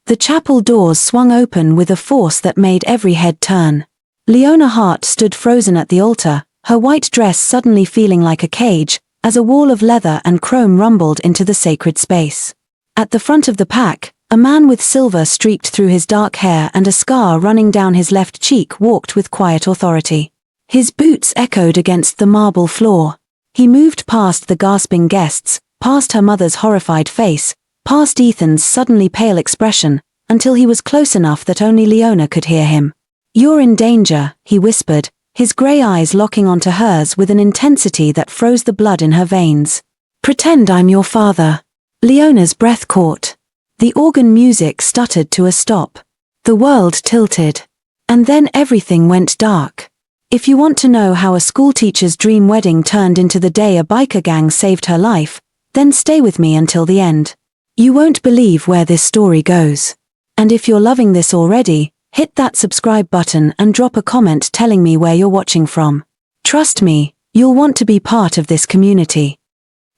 The chapel doors swung open with a force that made every head turn. Leona Hart stood frozen at the altar, her white dress suddenly feeling like a cage, as a wall of leather and chrome rumbled into the sacred space. At the front of the pack, a man with silver streaked through his dark hair and a scar running down his left cheek walked with quiet authority. His boots echoed against the marble floor. He moved past the gasping guests, past her mother's horrified face, past Ethan's suddenly pale expression, until he was close enough that only Leona could hear him. "You're in danger," he whispered, his grey eyes locking onto hers with an intensity that froze the blood in her veins. "Pretend I'm your father." Leona's breath caught. The organ music stuttered to a stop. The world tilted. And then everything went dark. If you want to know how a schoolteacher's dream wedding turned into the day a biker gang saved her life, then stay with me until the end. You won't believe where this story goes. And if you're loving this already, hit that subscribe button and drop a comment telling me where you're watching from. Trust me, you'll want to be part of this community.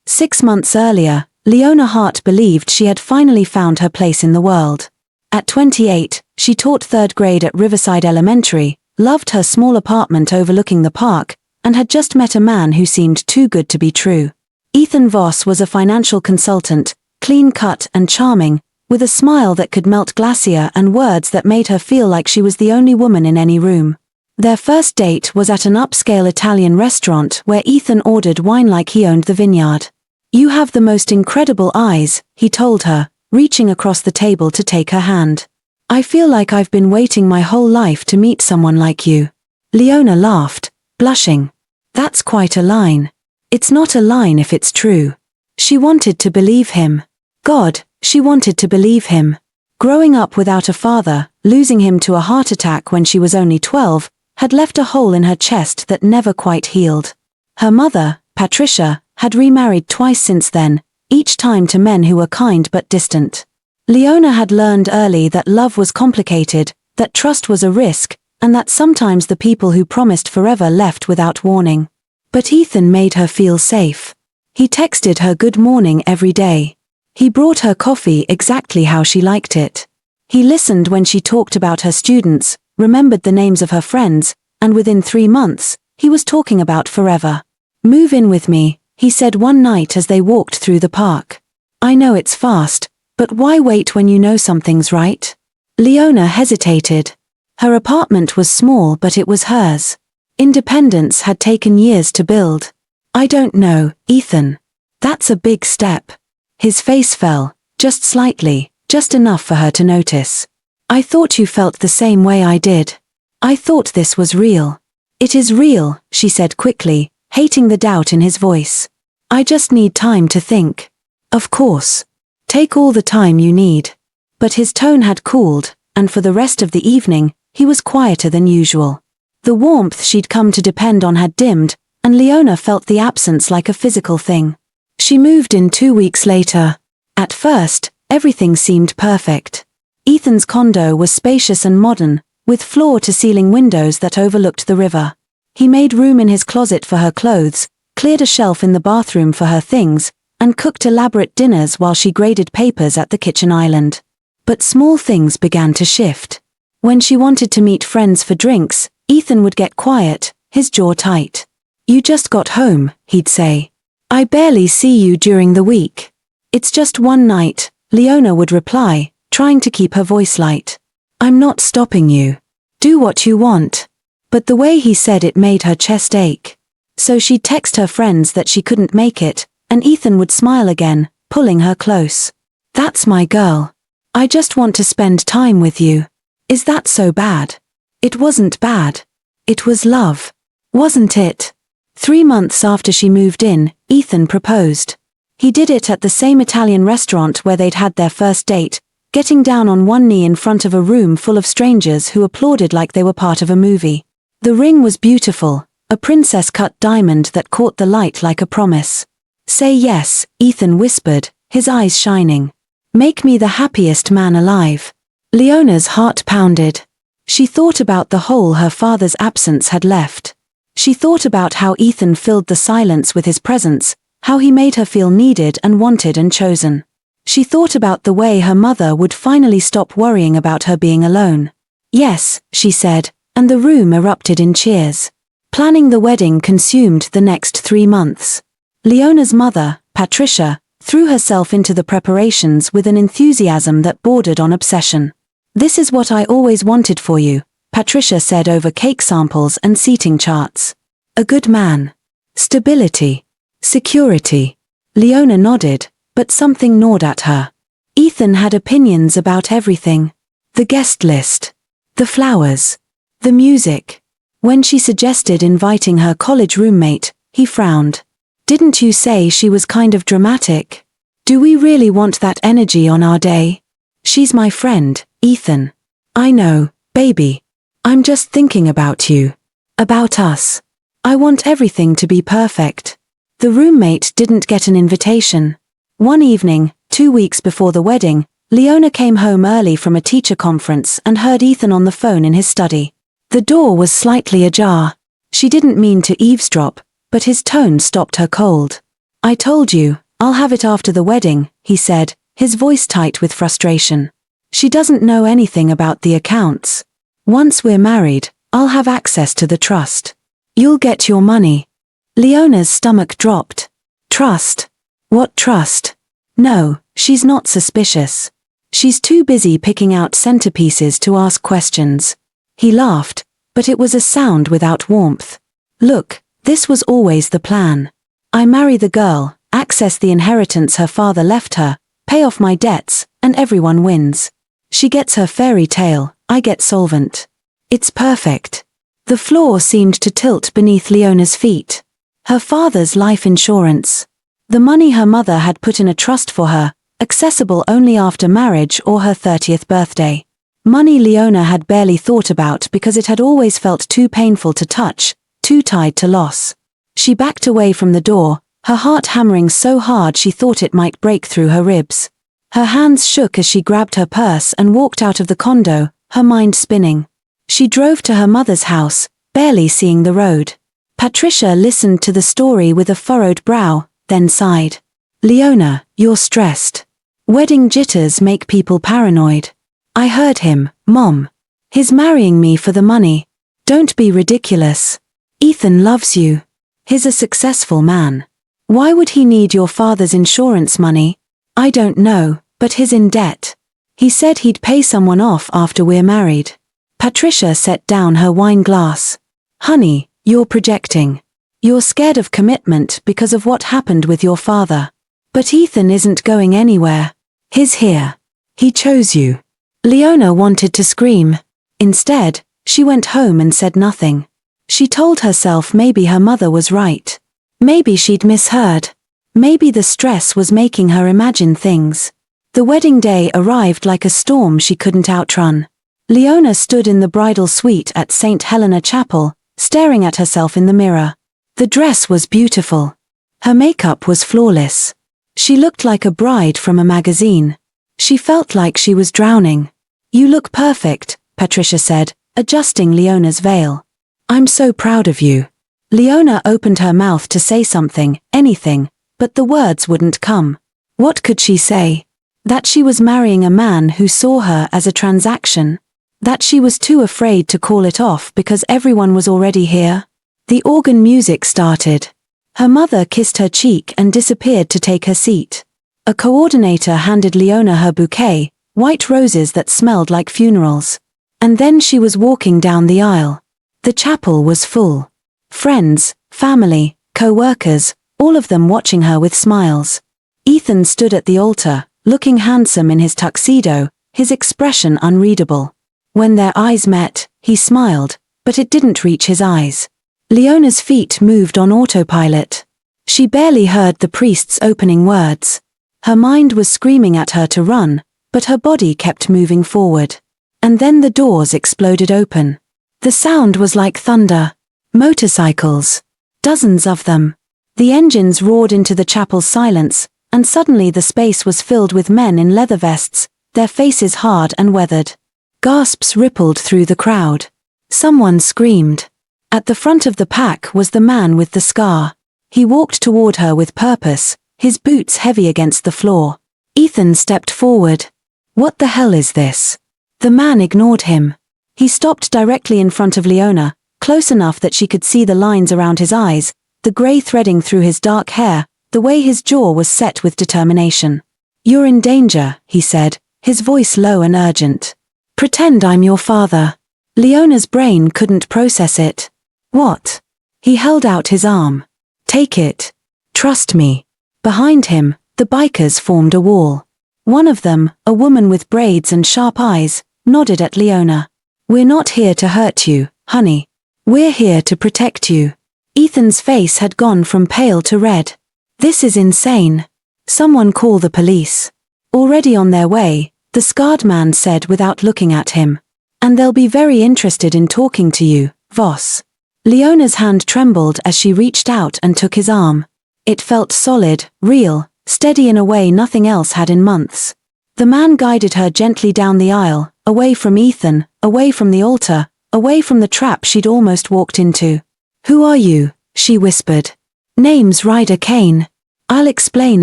6 months earlier, Leona Hart believed she had finally found her place in the world. At 28, she taught 3rd grade at Riverside Elementary, loved her small apartment overlooking the park, and had just met a man who seemed too good to be true. Ethan Voss was a financial consultant, clean-cut and charming, with a smile that could melt glacier and words that made her feel like she was the only woman in any room. Their first date was at an upscale Italian restaurant where Ethan ordered wine like he owned the vineyard. "You have the most incredible eyes," he told her, reaching across the table to take her hand. "I feel like I've been waiting my whole life to meet someone like you." Leona laughed, blushing. "That's quite a line." "It's not a line if it's true." She wanted to believe him. God, she wanted to believe him. Growing up without a father, losing him to a heart attack when she was only 12, had left a hole in her chest that never quite healed. Her mother, Patricia, had remarried twice since then, each time to men who were kind but distant. Leona had learned early that love was complicated, that trust was a risk, and that sometimes the people who promised forever left without warning. But Ethan made her feel safe. He texted her good morning every day. He brought her coffee exactly how she liked it. He listened when she talked about her students, remembered the names of her friends, and within 3 months, he was talking about forever. "Move in with me," he said one night as they walked through the park. "I know it's fast, but why wait when you know something's right?" Leona hesitated. Her apartment was small but it was hers. Independence had taken years to build. "I don't know, Ethan. That's a big step." His face fell, just slightly, just enough for her to notice. "I thought you felt the same way I did. I thought this was real." "It is real," she said quickly, hating the doubt in his voice. "I just need time to think." "Of course. Take all the time you need." But his tone had cooled, and for the rest of the evening, he was quieter than usual. The warmth she'd come to depend on had dimmed, and Leona felt the absence like a physical thing. She moved in 2 weeks later. At first, everything seemed perfect. Ethan's condo was spacious and modern, with floor-to-ceiling windows that overlooked the river. He made room in his closet for her clothes, cleared a shelf in the bathroom for her things, and cooked elaborate dinners while she graded papers at the kitchen island. But small things began to shift. When she wanted to meet friends for drinks, Ethan would get quiet, his jaw tight. "You just got home," he'd say. "I barely see you during the week." "It's just one night," Leona would reply, trying to keep her voice light. "I'm not stopping you. Do what you want." But the way he said it made her chest ache. So she'd text her friends that she couldn't make it, and Ethan would smile again, pulling her close. "That's my girl. I just want to spend time with you." Is that so bad? It wasn't bad. It was love. Wasn't it? 3 months after she moved in, Ethan proposed. He did it at the same Italian restaurant where they'd had their first date, getting down on one knee in front of a room full of strangers who applauded like they were part of a movie. The ring was beautiful, a princess-cut diamond that caught the light like a promise. "Say yes," Ethan whispered, his eyes shining. "Make me the happiest man alive." Leona's heart pounded. She thought about the hole her father's absence had left. She thought about how Ethan filled the silence with his presence, how he made her feel needed and wanted and chosen. She thought about the way her mother would finally stop worrying about her being alone. "Yes," she said, and the room erupted in cheers. Planning the wedding consumed the next 3 months. Leona's mother, Patricia, threw herself into the preparations with an enthusiasm that bordered on obsession. "This is what I always wanted for you," Patricia said over cake samples and seating charts. "A good man. Stability. Security." Leona nodded, but something gnawed at her. Ethan had opinions about everything. The guest list. The flowers. The music. When she suggested inviting her college roommate, he frowned. "Didn't you say she was kind of dramatic? Do we really want that energy on our day?" "She's my friend, Ethan." "I know, baby. I'm just thinking about you. About us. I want everything to be perfect." The roommate didn't get an invitation. One evening, 2 weeks before the wedding, Leona came home early from a teacher conference and heard Ethan on the phone in his study. The door was slightly ajar. She didn't mean to eavesdrop, but his tone stopped her cold. "I told you, I'll have it after the wedding," he said, his voice tight with frustration. "She doesn't know anything about the accounts. Once we're married, I'll have access to the trust. You'll get your money." Leona's stomach dropped. Trust? What trust? No, she's not suspicious. She's too busy picking out centerpieces to ask questions. He laughed, but it was a sound without warmth. "Look, this was always the plan. I marry the girl, access the inheritance her father left her, pay off my debts, and everyone wins. She gets her fairy tale, I get solvent. It's perfect." The floor seemed to tilt beneath Leona's feet. Her father's life insurance. The money her mother had put in a trust for her, accessible only after marriage or her 30th birthday. Money Leona had barely thought about because it had always felt too painful to touch, too tied to loss. She backed away from the door, her heart hammering so hard she thought it might break through her ribs. Her hands shook as she grabbed her purse and walked out of the condo, her mind spinning. She drove to her mother's house, barely seeing the road. Patricia listened to the story with a furrowed brow, then sighed. "Leona, you're stressed. Wedding jitters make people paranoid." "I heard him, Mom. He's marrying me for the money." "Don't be ridiculous. Ethan loves you. He's a successful man. Why would he need your father's insurance money?" "I don't know, but he's in debt. He said he'd pay someone off after we're married." Patricia set down her wine glass. "Honey, you're projecting. You're scared of commitment because of what happened with your father. But Ethan isn't going anywhere. He's here. He chose you." Leona wanted to scream. Instead, she went home and said nothing. She told herself maybe her mother was right. Maybe she'd misheard. Maybe the stress was making her imagine things. The wedding day arrived like a storm she couldn't outrun. Leona stood in the bridal suite at St. Helena Chapel, staring at herself in the mirror. The dress was beautiful. Her makeup was flawless. She looked like a bride from a magazine. She felt like she was drowning. "You look perfect," Patricia said, adjusting Leona's veil. "I'm so proud of you." Leona opened her mouth to say something, anything, but the words wouldn't come. What could she say? That she was marrying a man who saw her as a transaction? That she was too afraid to call it off because everyone was already here? The organ music started. Her mother kissed her cheek and disappeared to take her seat. A coordinator handed Leona her bouquet, white roses that smelled like funerals. And then she was walking down the aisle. The chapel was full. Friends, family, co-workers, all of them watching her with smiles. Ethan stood at the altar, looking handsome in his tuxedo, his expression unreadable. When their eyes met, he smiled, but it didn't reach his eyes. Leona's feet moved on autopilot. She barely heard the priest's opening words. Her mind was screaming at her to run, but her body kept moving forward. And then the doors exploded open. The sound was like thunder. Motorcycles. Dozens of them. The engines roared into the chapel's silence, and suddenly the space was filled with men in leather vests, their faces hard and weathered. Gasps rippled through the crowd. Someone screamed. At the front of the pack was the man with the scar. He walked toward her with purpose, his boots heavy against the floor. Ethan stepped forward. What the hell is this? The man ignored him. He stopped directly in front of Leona, close enough that she could see the lines around his eyes, the grey threading through his dark hair, the way his jaw was set with determination. You're in danger, he said, his voice low and urgent. Pretend I'm your father. Leona's brain couldn't process it. What? He held out his arm. Take it. Trust me. Behind him, the bikers formed a wall. One of them, a woman with braids and sharp eyes, nodded at Leona. We're not here to hurt you, honey. We're here to protect you. Ethan's face had gone from pale to red. This is insane. Someone call the police. Already on their way, the scarred man said without looking at him. And they'll be very interested in talking to you, Voss. Leona's hand trembled as she reached out and took his arm. It felt solid, real, steady in a way nothing else had in months. The man guided her gently down the aisle, away from Ethan, away from the altar, away from the trap she'd almost walked into. Who are you? She whispered. Name's Ryder Kane. I'll explain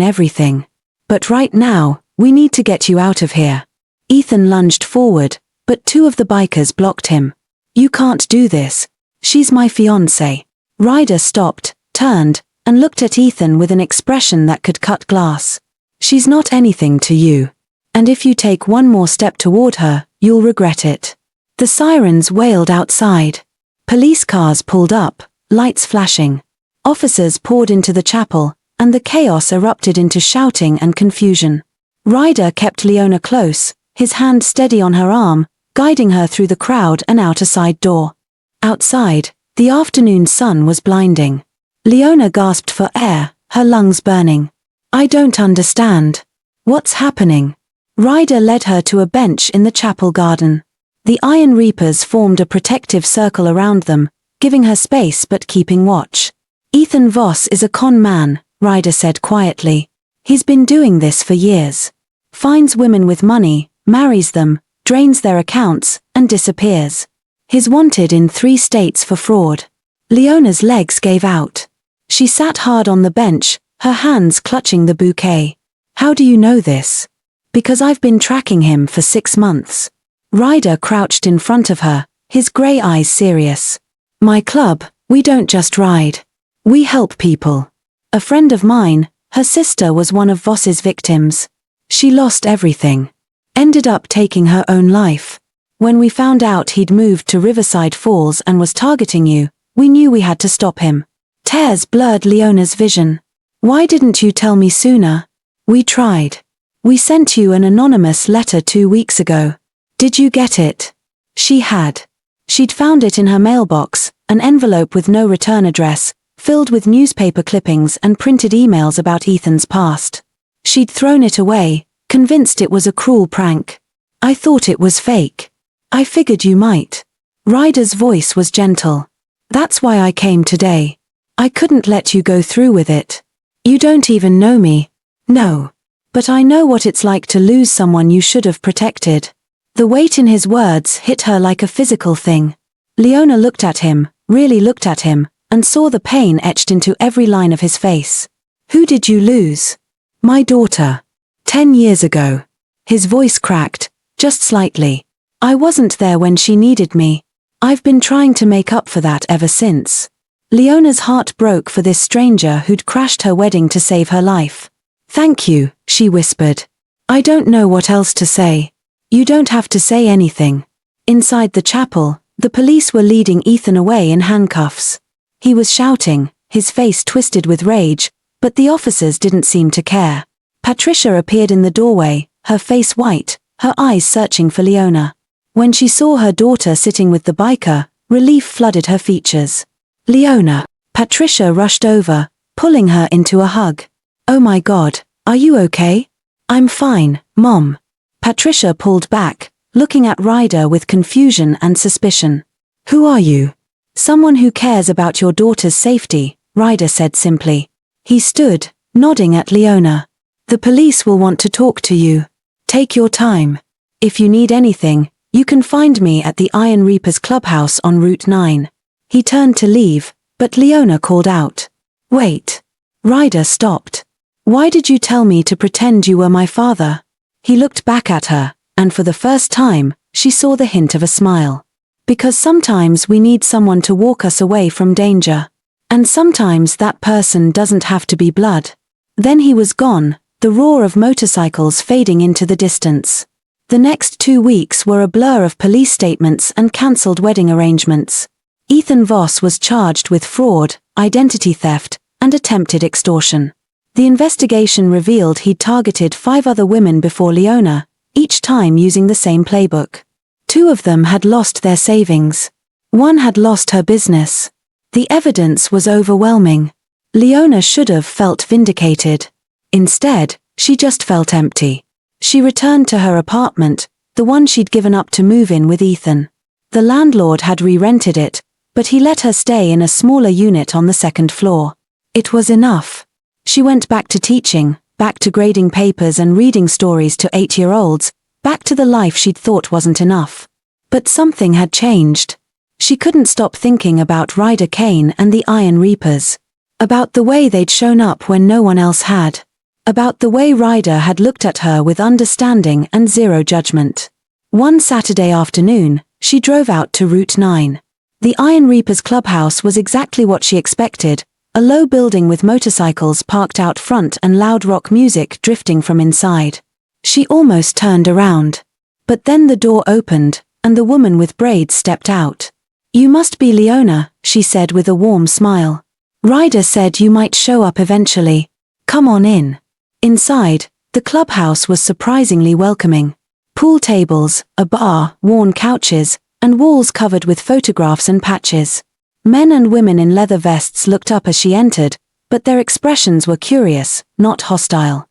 everything. But right now, we need to get you out of here. Ethan lunged forward, but two of the bikers blocked him. You can't do this. She's my fiancé. Ryder stopped, turned, and looked at Ethan with an expression that could cut glass. She's not anything to you. And if you take one more step toward her, you'll regret it. The sirens wailed outside. Police cars pulled up, lights flashing. Officers poured into the chapel, and the chaos erupted into shouting and confusion. Ryder kept Leona close, his hand steady on her arm, guiding her through the crowd and out a side door. Outside, the afternoon sun was blinding. Leona gasped for air, her lungs burning. I don't understand. What's happening? Ryder led her to a bench in the chapel garden. The Iron Reapers formed a protective circle around them, giving her space but keeping watch. Ethan Voss is a con man, Ryder said quietly. He's been doing this for years. Finds women with money, marries them, drains their accounts, and disappears. He's wanted in 3 states for fraud. Leona's legs gave out. She sat hard on the bench, her hands clutching the bouquet. How do you know this? Because I've been tracking him for 6 months. Ryder crouched in front of her, his grey eyes serious. My club, we don't just ride. We help people. A friend of mine, her sister was one of Voss's victims. She lost everything. Ended up taking her own life. When we found out he'd moved to Riverside Falls and was targeting you, we knew we had to stop him. Tears blurred Leona's vision. Why didn't you tell me sooner? We tried. We sent you an anonymous letter 2 weeks ago. Did you get it? She had. She'd found it in her mailbox, an envelope with no return address, filled with newspaper clippings and printed emails about Ethan's past. She'd thrown it away, convinced it was a cruel prank. I thought it was fake. I figured you might. Ryder's voice was gentle. That's why I came today. I couldn't let you go through with it. You don't even know me. No. But I know what it's like to lose someone you should have protected. The weight in his words hit her like a physical thing. Leona looked at him, really looked at him, and saw the pain etched into every line of his face. Who did you lose? My daughter. 10 years ago. His voice cracked, just slightly. I wasn't there when she needed me. I've been trying to make up for that ever since. Leona's heart broke for this stranger who'd crashed her wedding to save her life. Thank you, she whispered. I don't know what else to say. You don't have to say anything. Inside the chapel, the police were leading Ethan away in handcuffs. He was shouting, his face twisted with rage, but the officers didn't seem to care. Patricia appeared in the doorway, her face white, her eyes searching for Leona. When she saw her daughter sitting with the biker, relief flooded her features. Leona. Patricia rushed over, pulling her into a hug. Oh my God, are you okay? I'm fine, Mom. Patricia pulled back, looking at Ryder with confusion and suspicion. Who are you? Someone who cares about your daughter's safety, Ryder said simply. He stood, nodding at Leona. The police will want to talk to you. Take your time. If you need anything, you can find me at the Iron Reapers clubhouse on Route 9. He turned to leave, but Leona called out. Wait. Ryder stopped. Why did you tell me to pretend you were my father? He looked back at her, and for the first time, she saw the hint of a smile. Because sometimes we need someone to walk us away from danger. And sometimes that person doesn't have to be blood. Then he was gone, the roar of motorcycles fading into the distance. The next 2 weeks were a blur of police statements and cancelled wedding arrangements. Ethan Voss was charged with fraud, identity theft, and attempted extortion. The investigation revealed he'd targeted 5 other women before Leona, each time using the same playbook. 2 of them had lost their savings. 1 had lost her business. The evidence was overwhelming. Leona should have felt vindicated. Instead, she just felt empty. She returned to her apartment, the one she'd given up to move in with Ethan. The landlord had re-rented it, but he let her stay in a smaller unit on the 2nd floor. It was enough. She went back to teaching, back to grading papers and reading stories to 8-year-olds, back to the life she'd thought wasn't enough. But something had changed. She couldn't stop thinking about Ryder Kane and the Iron Reapers. About the way they'd shown up when no one else had. About the way Ryder had looked at her with understanding and zero judgment. One Saturday afternoon, she drove out to Route 9. The Iron Reapers clubhouse was exactly what she expected, a low building with motorcycles parked out front and loud rock music drifting from inside. She almost turned around. But then the door opened, and the woman with braids stepped out. "You must be Leona," she said with a warm smile. "Ryder said you might show up eventually. Come on in." Inside, the clubhouse was surprisingly welcoming. Pool tables, a bar, worn couches, and walls covered with photographs and patches. Men and women in leather vests looked up as she entered, but their expressions were curious, not hostile.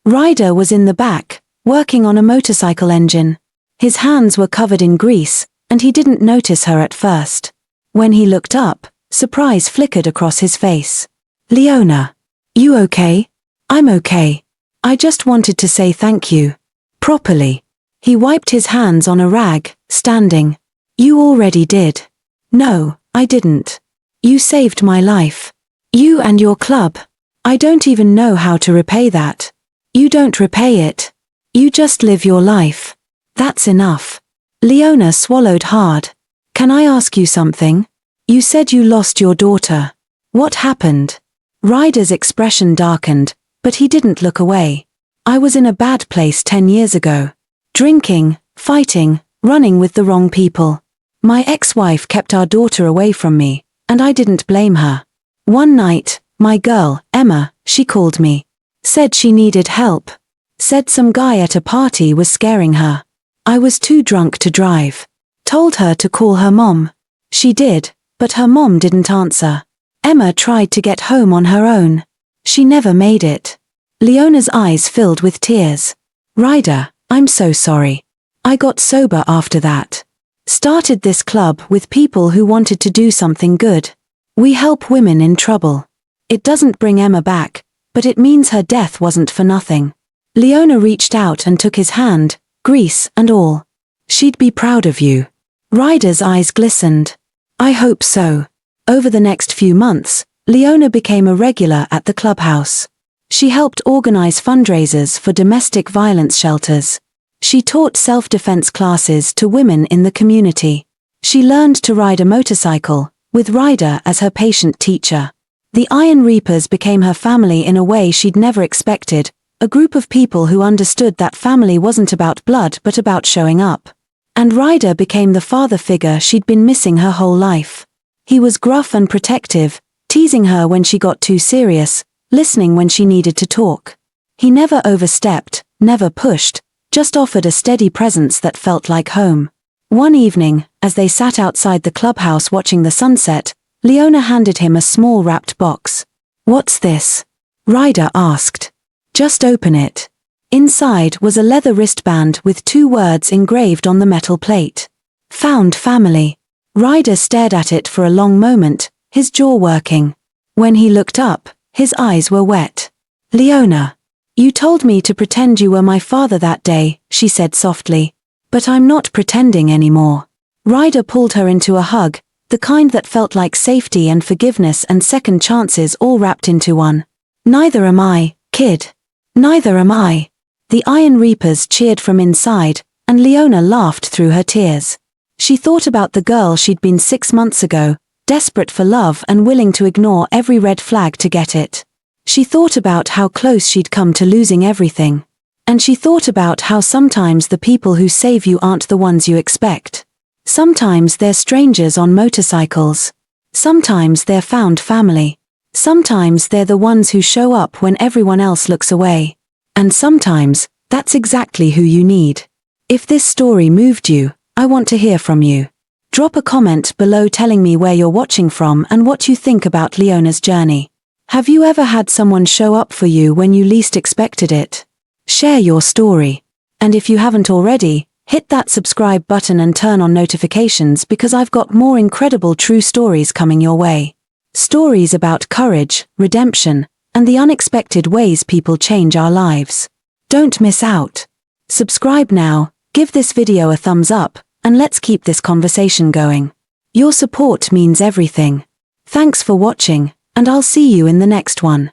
Ryder was in the back, working on a motorcycle engine. His hands were covered in grease, and he didn't notice her at first. When he looked up, surprise flickered across his face. "Leona. You okay?" "I'm okay. I just wanted to say thank you. Properly." He wiped his hands on a rag, standing. "You already did." "No, I didn't. You saved my life. You and your club. I don't even know how to repay that." "You don't repay it. You just live your life. That's enough." Leona swallowed hard. "Can I ask you something? You said you lost your daughter. What happened?" Ryder's expression darkened, but he didn't look away. "I was in a bad place 10 years ago. Drinking, fighting, running with the wrong people. My ex-wife kept our daughter away from me, and I didn't blame her. One night, my girl, Emma, she called me. Said she needed help. Said some guy at a party was scaring her. I was too drunk to drive. Told her to call her mom. She did, but her mom didn't answer. Emma tried to get home on her own. She never made it." Leona's eyes filled with tears. "Ryder, I'm so sorry. I got sober after that. Started this club with people who wanted to do something good. We help women in trouble. It doesn't bring Emma back, but it means her death wasn't for nothing." Leona reached out and took his hand, grease and all. "She'd be proud of you." Ryder's eyes glistened. "I hope so." Over the next few months, Leona became a regular at the clubhouse. She helped organize fundraisers for domestic violence shelters. She taught self-defense classes to women in the community. She learned to ride a motorcycle, with Ryder as her patient teacher. The Iron Reapers became her family in a way she'd never expected, a group of people who understood that family wasn't about blood but about showing up. And Ryder became the father figure she'd been missing her whole life. He was gruff and protective, teasing her when she got too serious, listening when she needed to talk. He never overstepped, never pushed, just offered a steady presence that felt like home. One evening, as they sat outside the clubhouse watching the sunset, Leona handed him a small wrapped box. "What's this?" Ryder asked. "Just open it." Inside was a leather wristband with 2 words engraved on the metal plate. "Found family." Ryder stared at it for a long moment, his jaw working. When he looked up, his eyes were wet. "Leona, you told me to pretend you were my father that day," she said softly. "But I'm not pretending anymore." Ryder pulled her into a hug, the kind that felt like safety and forgiveness and second chances all wrapped into one. "Neither am I," kid. Neither am I. The Iron Reapers cheered from inside, and Leona laughed through her tears. She thought about the girl she'd been 6 months ago, desperate for love and willing to ignore every red flag to get it. She thought about how close she'd come to losing everything. And she thought about how sometimes the people who save you aren't the ones you expect. Sometimes they're strangers on motorcycles. Sometimes they're found family. Sometimes they're the ones who show up when everyone else looks away. And sometimes, that's exactly who you need. If this story moved you, I want to hear from you. Drop a comment below telling me where you're watching from and what you think about Leona's journey. Have you ever had someone show up for you when you least expected it? Share your story. And if you haven't already, hit that subscribe button and turn on notifications because I've got more incredible true stories coming your way. Stories about courage, redemption, and the unexpected ways people change our lives. Don't miss out. Subscribe now, give this video a thumbs up, and let's keep this conversation going. Your support means everything. Thanks for watching, and I'll see you in the next one.